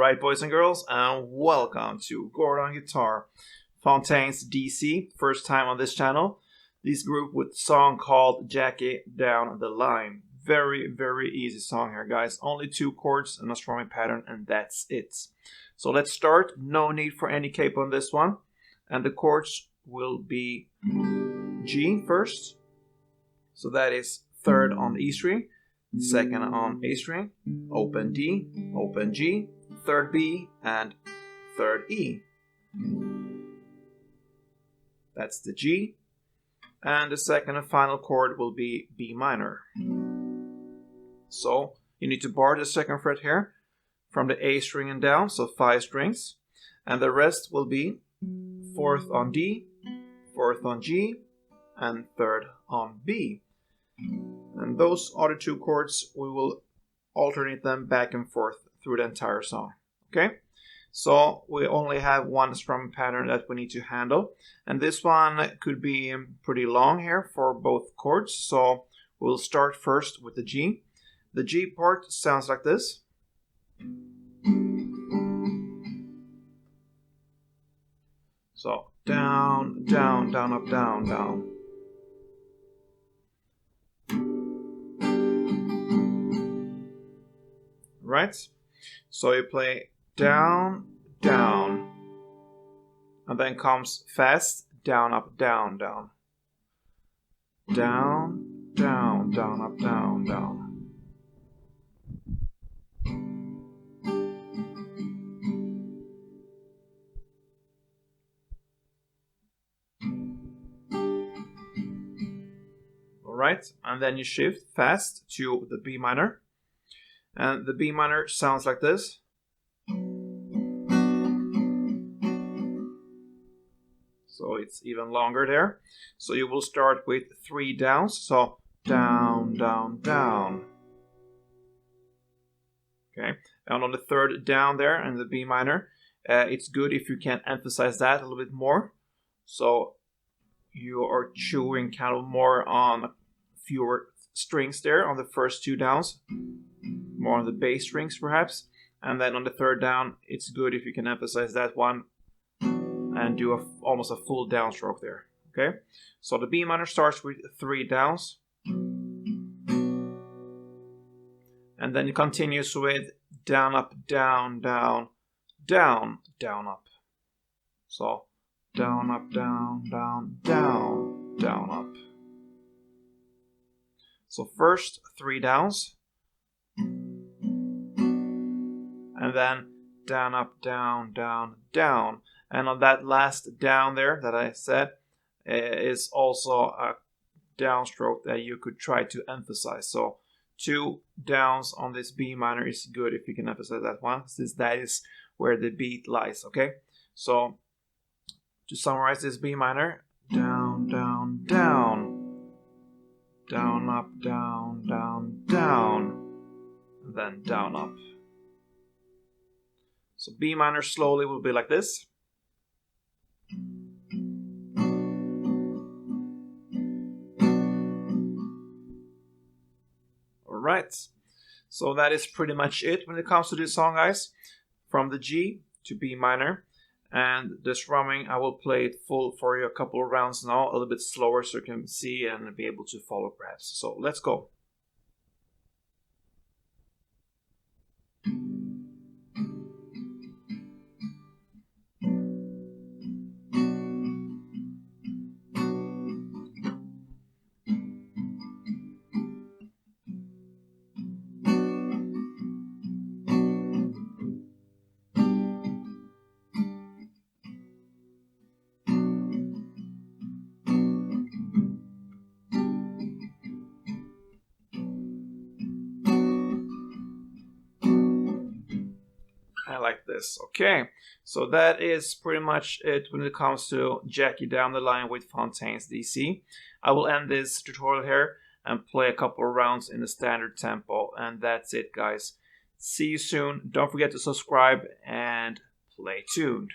Alright, boys and girls, and welcome to Gordon Guitar, Fontaines DC, first time on this channel. This group with a song called Jackie Down the Line. Very easy song here, guys. Only 2 chords and a strumming pattern, and that's it. So let's start. No need for any capo on this one. And the chords will be G first. So that is 3rd on the E string, 2nd on A string, open D, open G, 3rd B, and 3rd E. That's the G. And the second and final chord will be B minor. So you need to bar the 2nd fret here from the A string and down, so 5 strings. And the rest will be 4th on D, 4th on G, and 3rd on B. And those are the 2 chords. We will alternate them back and forth through the entire song. Okay? So we only have one strumming pattern that we need to handle. And this one could be pretty long here for both chords. So we'll start first with the G. The G part sounds like this. So down, down, down, up, down, down. Right? So you play down, down, and then comes fast, down, up, down, down. Down, down, down, up, down, down. Alright, and then you shift fast to the B minor. And the B minor sounds like this. So it's even longer there. So you will start with 3 downs. So down, down, down. Okay. And on the 3rd down there in the B minor, it's good if you can emphasize that a little bit more. So you are chewing kind of more on fewer strings there on the first 2 downs. More on the bass strings perhaps. And then on the 3rd down, it's good if you can emphasize that one and do almost a full downstroke there. Okay, so the B minor starts with 3 downs, and then it continues with down, up, down, down, down, down, up. So down, up, down, down, down, down, up. So first 3 downs, and then down, up, down, down, down. And on that last down there that I said is also a downstroke that you could try to emphasize. So 2 downs on this B minor is good if you can emphasize that one, since that is where the beat lies. Okay, so to summarize this B minor, down, down, down, down, up, down, down, down, and then down, up. So B minor slowly will be like this. Alright, so that is pretty much it when it comes to this song, guys. From the G to B minor. And the strumming, I will play it full for you a couple of rounds now, a little bit slower so you can see and be able to follow perhaps. So let's go. Like this. Okay, so that is pretty much it when it comes to Jackie Down the Line with Fontaines DC. I will end this tutorial here and play a couple of rounds in the standard tempo, and that's it, guys. See you soon. Don't forget to subscribe and play tuned.